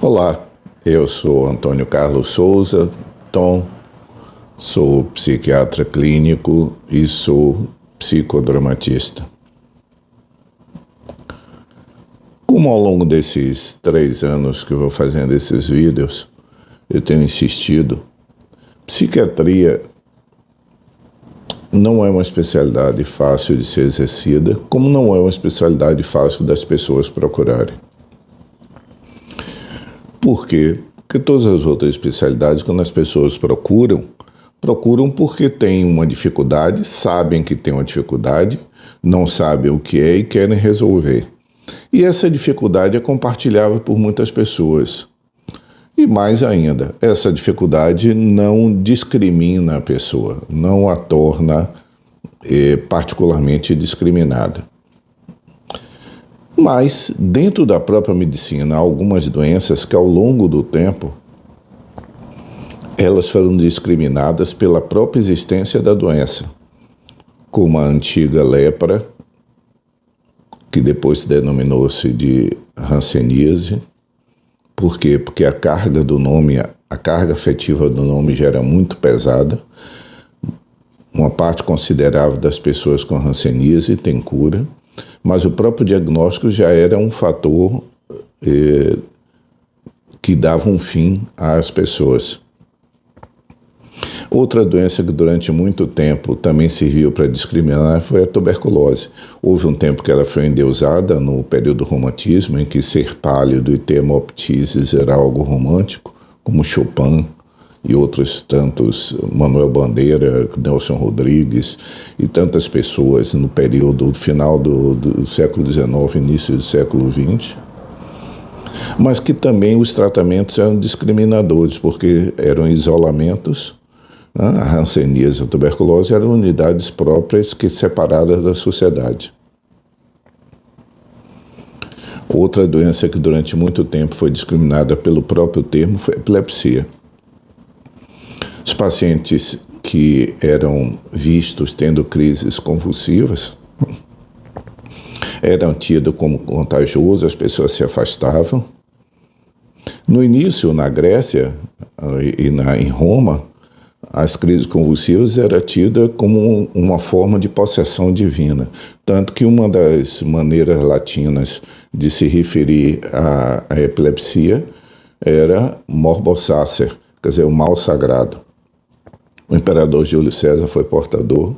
Olá, eu sou Antônio Carlos Souza, Tom, sou psiquiatra clínico e sou psicodramatista. Como ao longo desses 3 anos que eu vou fazendo esses vídeos, eu tenho insistido, psiquiatria não é uma especialidade fácil de ser exercida, como não é uma especialidade fácil das pessoas procurarem. Por quê? Porque todas as outras especialidades, quando as pessoas procuram porque têm uma dificuldade, sabem que tem uma dificuldade, não sabem o que é e querem resolver. E essa dificuldade é compartilhável por muitas pessoas. E mais ainda, essa dificuldade não discrimina a pessoa, não a torna particularmente discriminada. Mas, dentro da própria medicina, há algumas doenças que, ao longo do tempo, elas foram discriminadas pela própria existência da doença, como a antiga lepra, que depois denominou-se de hanseníase. Por quê? Porque a carga afetiva do nome já era muito pesada. Uma parte considerável das pessoas com hanseníase tem cura, mas o próprio diagnóstico já era um fator que dava um fim às pessoas. Outra doença que durante muito tempo também serviu para discriminar foi a tuberculose. Houve um tempo que ela foi endeusada no período do romantismo, em que ser pálido e ter hemoptises era algo romântico, como Chopin e outros tantos, Manuel Bandeira, Nelson Rodrigues e tantas pessoas no período final do século XIX, início do século XX. Mas que também os tratamentos eram discriminadores, porque eram isolamentos. A hanseníase e a tuberculose eram unidades próprias separadas da sociedade. Outra doença que durante muito tempo foi discriminada pelo próprio termo foi a epilepsia. Os pacientes que eram vistos tendo crises convulsivas eram tidos como contagiosos, as pessoas se afastavam. No início, na Grécia e em Roma, as crises convulsivas era tida como uma forma de possessão divina. Tanto que uma das maneiras latinas de se referir à epilepsia era morbus sacer, quer dizer, o mal sagrado. O imperador Júlio César foi portador,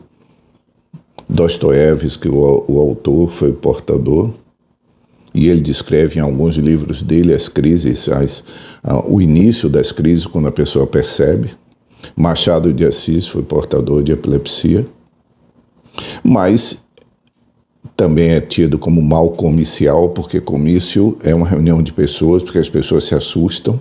Dostoiévski, o autor, foi portador, e ele descreve em alguns livros dele as crises, o início das crises, quando a pessoa percebe. Machado de Assis foi portador de epilepsia, mas também é tido como mal comicial, porque comício é uma reunião de pessoas, porque as pessoas se assustam.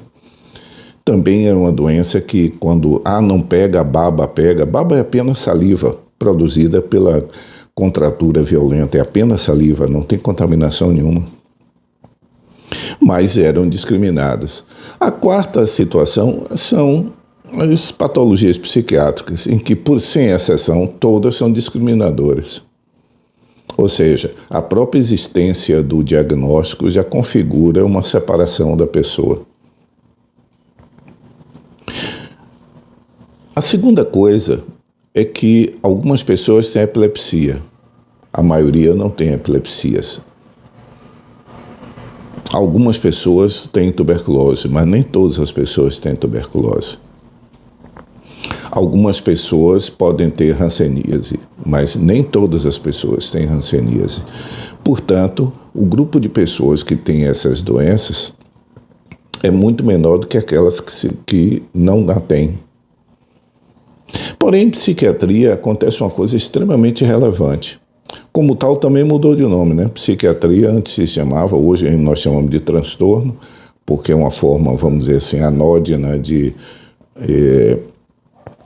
Também é uma doença que quando não pega, a baba pega. Baba é apenas saliva produzida pela contratura violenta, é apenas saliva, não tem contaminação nenhuma. Mas eram discriminadas. A quarta situação são as patologias psiquiátricas, em que, sem exceção, todas são discriminadoras. Ou seja, a própria existência do diagnóstico já configura uma separação da pessoa. A segunda coisa é que algumas pessoas têm epilepsia. A maioria não tem epilepsias. Algumas pessoas têm tuberculose, mas nem todas as pessoas têm tuberculose. Algumas pessoas podem ter hanseníase, mas nem todas as pessoas têm hanseníase. Portanto, o grupo de pessoas que têm essas doenças é muito menor do que aquelas que não a têm. Porém, em psiquiatria acontece uma coisa extremamente relevante. Como tal, também mudou de nome, né? Psiquiatria antes se chamava, hoje nós chamamos de transtorno, porque é uma forma, vamos dizer assim, anódina de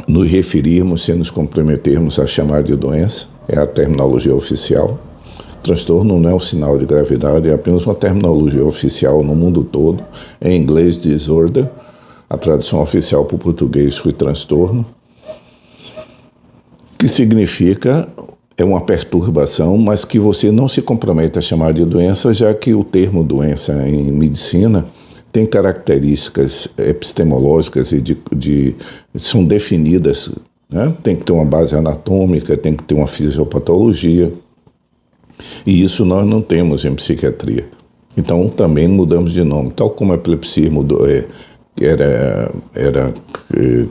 nos referirmos, sem nos comprometermos a chamar de doença, é a terminologia oficial. Transtorno não é um sinal de gravidade, é apenas uma terminologia oficial no mundo todo. Em inglês, disorder, a tradução oficial para o português foi transtorno, que significa uma perturbação, mas que você não se compromete a chamar de doença, já que o termo doença em medicina tem características epistemológicas e são definidas, né? Tem que ter uma base anatômica, tem que ter uma fisiopatologia, e isso nós não temos em psiquiatria. Então também mudamos de nome, tal como a epilepsia mudou, era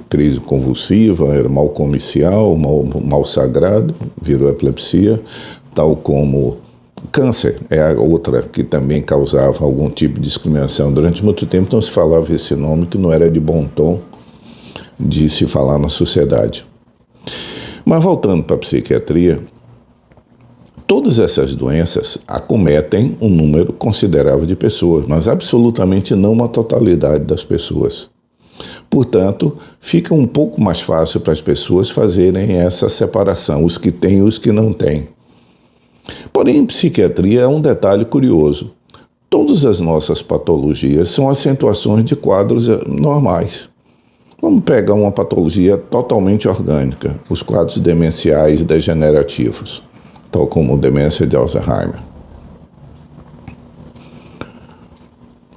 crise convulsiva, era mal comicial, mal sagrado, virou epilepsia, tal como câncer é a outra que também causava algum tipo de discriminação. Durante muito tempo não se falava esse nome, que não era de bom tom de se falar na sociedade. Mas voltando para a psiquiatria, todas essas doenças acometem um número considerável de pessoas, mas absolutamente não a totalidade das pessoas. Portanto, fica um pouco mais fácil para as pessoas fazerem essa separação, os que têm e os que não têm. Porém, em psiquiatria é um detalhe curioso. Todas as nossas patologias são acentuações de quadros normais. Vamos pegar uma patologia totalmente orgânica, os quadros demenciais degenerativos, tal como demência de Alzheimer.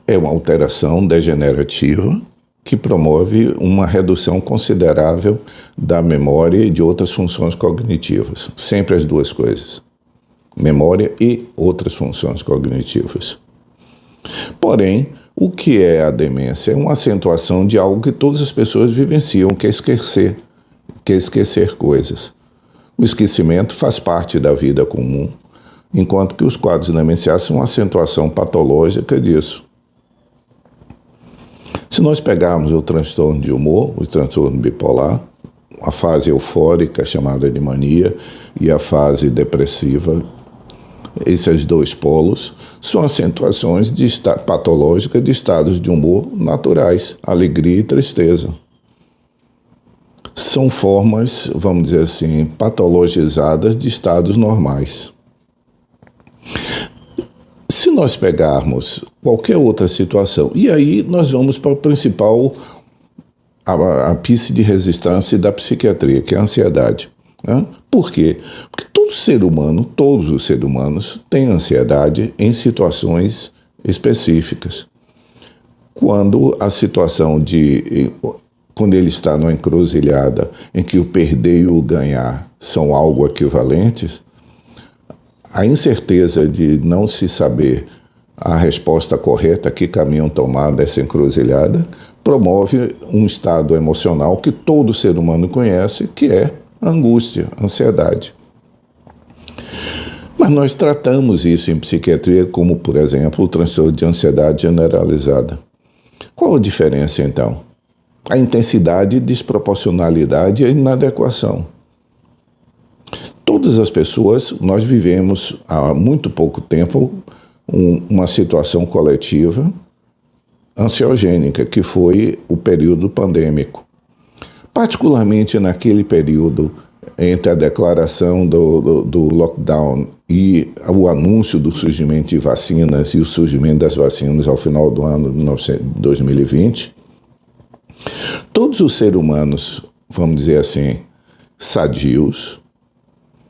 É uma alteração degenerativa que promove uma redução considerável da memória e de outras funções cognitivas. Sempre as duas coisas. Memória e outras funções cognitivas. Porém, o que é a demência? É uma acentuação de algo que todas as pessoas vivenciam, que é esquecer coisas. O esquecimento faz parte da vida comum, enquanto que os quadros demenciais são uma acentuação patológica disso. Se nós pegarmos o transtorno de humor, o transtorno bipolar, a fase eufórica, chamada de mania, e a fase depressiva, esses dois polos são acentuações patológicas de estados de humor naturais, alegria e tristeza. São formas, vamos dizer assim, patologizadas de estados normais. Se nós pegarmos qualquer outra situação, e aí nós vamos para o principal, a piste de resistência da psiquiatria, que é a ansiedade. Né? Por quê? Porque todos os seres humanos têm ansiedade em situações específicas. Quando a situação quando ele está numa encruzilhada em que o perder e o ganhar são algo equivalentes, a incerteza de não se saber a resposta correta, que caminho tomar dessa encruzilhada, promove um estado emocional que todo ser humano conhece, que é a angústia, a ansiedade. Mas nós tratamos isso em psiquiatria como, por exemplo, o transtorno de ansiedade generalizada. Qual a diferença, então? A intensidade, desproporcionalidade e a inadequação. Todas as pessoas, nós vivemos há muito pouco tempo uma situação coletiva ansiogênica, que foi o período pandêmico. Particularmente naquele período entre a declaração do lockdown e o anúncio do surgimento de vacinas e o surgimento das vacinas ao final do ano de 2020, todos os seres humanos, vamos dizer assim, sadios,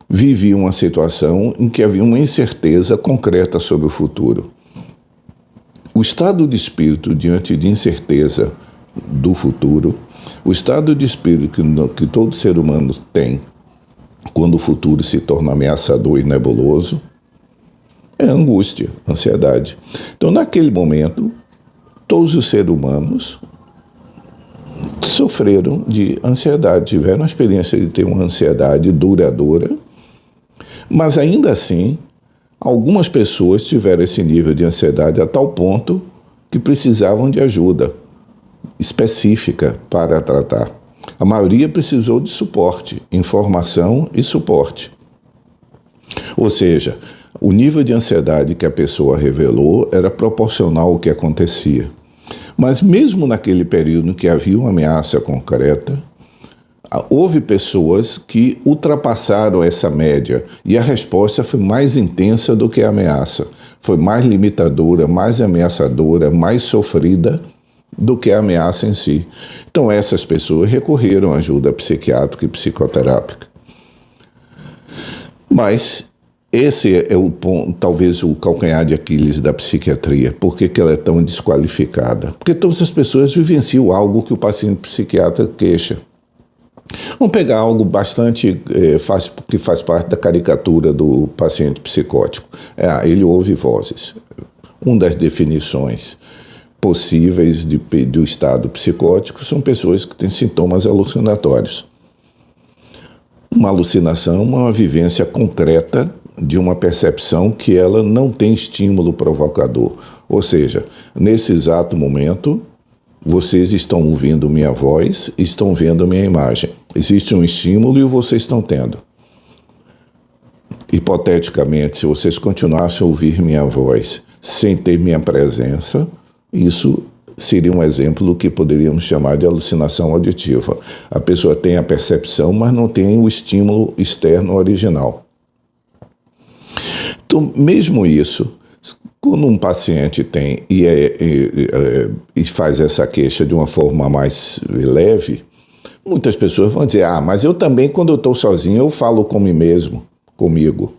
viviam uma situação em que havia uma incerteza concreta sobre o futuro. O estado de espírito diante de incerteza do futuro, o estado de espírito que todo ser humano tem quando o futuro se torna ameaçador e nebuloso, é angústia, ansiedade. Então, naquele momento, todos os seres humanos sofreram de ansiedade, tiveram a experiência de ter uma ansiedade duradoura, mas ainda assim, algumas pessoas tiveram esse nível de ansiedade a tal ponto que precisavam de ajuda específica para tratar. A maioria precisou de suporte, informação e suporte. Ou seja, o nível de ansiedade que a pessoa revelou era proporcional ao que acontecia. Mas mesmo naquele período em que havia uma ameaça concreta, houve pessoas que ultrapassaram essa média e a resposta foi mais intensa do que a ameaça. Foi mais limitadora, mais ameaçadora, mais sofrida do que a ameaça em si. Então essas pessoas recorreram à ajuda psiquiátrica e psicoterápica. Mas Esse é o ponto, talvez o calcanhar de Aquiles da psiquiatria. Por que ela é tão desqualificada? Porque todas as pessoas vivenciam algo que o paciente psiquiatra queixa. Vamos pegar algo bastante que faz parte da caricatura do paciente psicótico. Ele ouve vozes. Uma das definições possíveis do estado psicótico são pessoas que têm sintomas alucinatórios. Uma alucinação é uma vivência concreta de uma percepção que ela não tem estímulo provocador. Ou seja, nesse exato momento, vocês estão ouvindo minha voz, estão vendo minha imagem. Existe um estímulo e vocês estão tendo. Hipoteticamente, se vocês continuassem a ouvir minha voz sem ter minha presença, isso seria um exemplo do que poderíamos chamar de alucinação auditiva. A pessoa tem a percepção, mas não tem o estímulo externo original. Então, mesmo isso, quando um paciente tem e faz essa queixa de uma forma mais leve, muitas pessoas vão dizer, mas eu também, quando eu estou sozinho, eu falo comigo.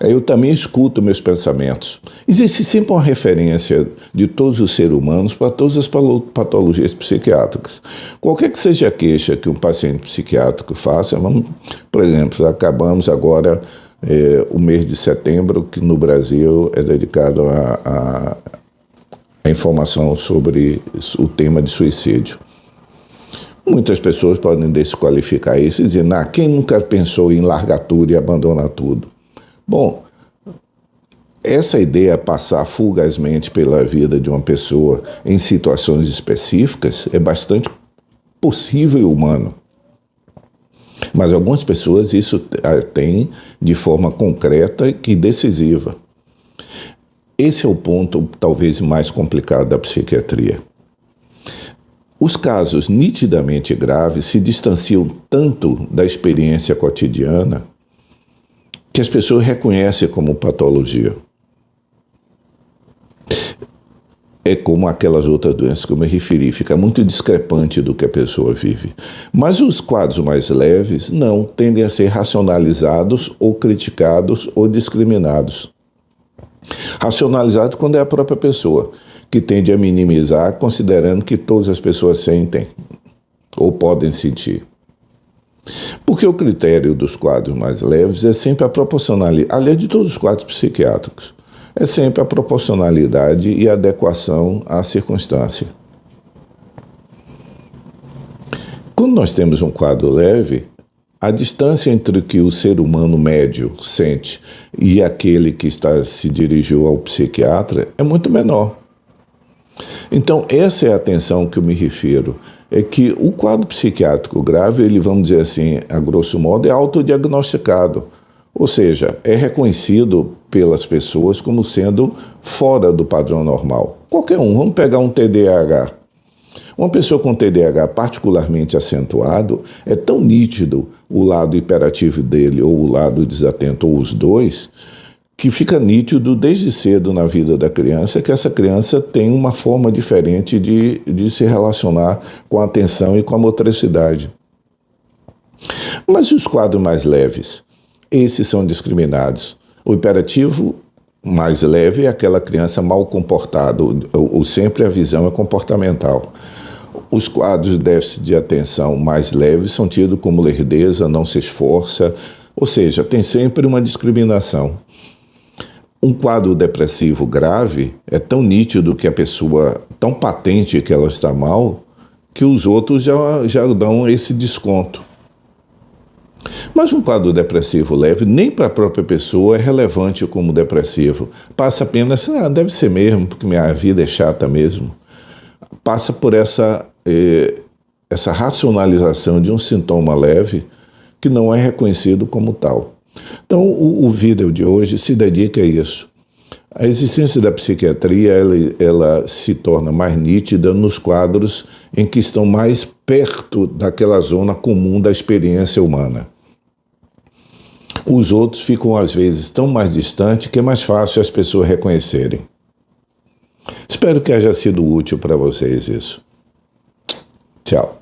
Eu também escuto meus pensamentos. Existe sempre uma referência de todos os seres humanos para todas as patologias psiquiátricas. Qualquer que seja a queixa que um paciente psiquiátrico faça, por exemplo, acabamos agora o mês de setembro, que no Brasil é dedicado a informação sobre o tema de suicídio. Muitas pessoas podem desqualificar isso e dizer, quem nunca pensou em largar tudo e abandonar tudo? Bom, essa ideia passar fugazmente pela vida de uma pessoa em situações específicas é bastante possível e humano. Mas algumas pessoas isso tem de forma concreta e decisiva. Esse é o ponto talvez mais complicado da psiquiatria. Os casos nitidamente graves se distanciam tanto da experiência cotidiana que as pessoas reconhecem como patologia. É como aquelas outras doenças que eu me referi, fica muito discrepante do que a pessoa vive. Mas os quadros mais leves não, tendem a ser racionalizados ou criticados ou discriminados. Racionalizado quando é a própria pessoa, que tende a minimizar, considerando que todas as pessoas sentem ou podem sentir. Porque o critério dos quadros mais leves é sempre a proporcionalidade, aliás, de todos os quadros psiquiátricos, é sempre a proporcionalidade e a adequação à circunstância. Quando nós temos um quadro leve, a distância entre o que o ser humano médio sente e aquele que se dirigiu ao psiquiatra é muito menor. Então, essa é a atenção que eu me refiro, é que o quadro psiquiátrico grave, ele, vamos dizer assim, a grosso modo, é autodiagnosticado, ou seja, é reconhecido pelas pessoas como sendo fora do padrão normal. Qualquer um, vamos pegar um TDAH. Uma pessoa com TDAH particularmente acentuado, é tão nítido o lado hiperativo dele ou o lado desatento, ou os dois, que fica nítido desde cedo na vida da criança que essa criança tem uma forma diferente de se relacionar com a atenção e com a motricidade. Mas os quadros mais leves, esses são discriminados. O hiperativo mais leve é aquela criança mal comportada, ou sempre a visão é comportamental. Os quadros de déficit de atenção mais leves são tidos como lerdeza, não se esforça, ou seja, tem sempre uma discriminação. Um quadro depressivo grave é tão nítido que a pessoa, tão patente que ela está mal, que os outros já dão esse desconto. Mas um quadro depressivo leve, nem para a própria pessoa é relevante como depressivo. Passa apenas, deve ser mesmo, porque minha vida é chata mesmo. Passa por essa racionalização de um sintoma leve que não é reconhecido como tal. Então, o vídeo de hoje se dedica a isso. A existência da psiquiatria ela se torna mais nítida nos quadros em que estão mais perto daquela zona comum da experiência humana. Os outros ficam, às vezes, tão mais distantes que é mais fácil as pessoas reconhecerem. Espero que haja sido útil para vocês isso. Tchau.